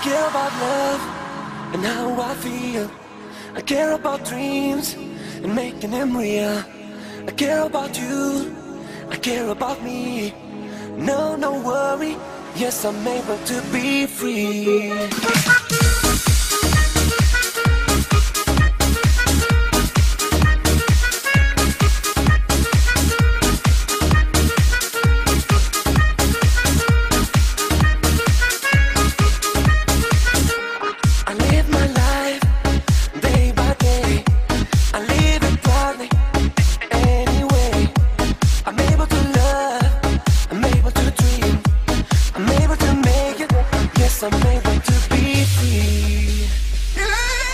care about love and how I feel. I care about dreams and making them real. I care about you, I care about me. No, no worry, yes, I'm able to be free. I'm able to be free. Yeah.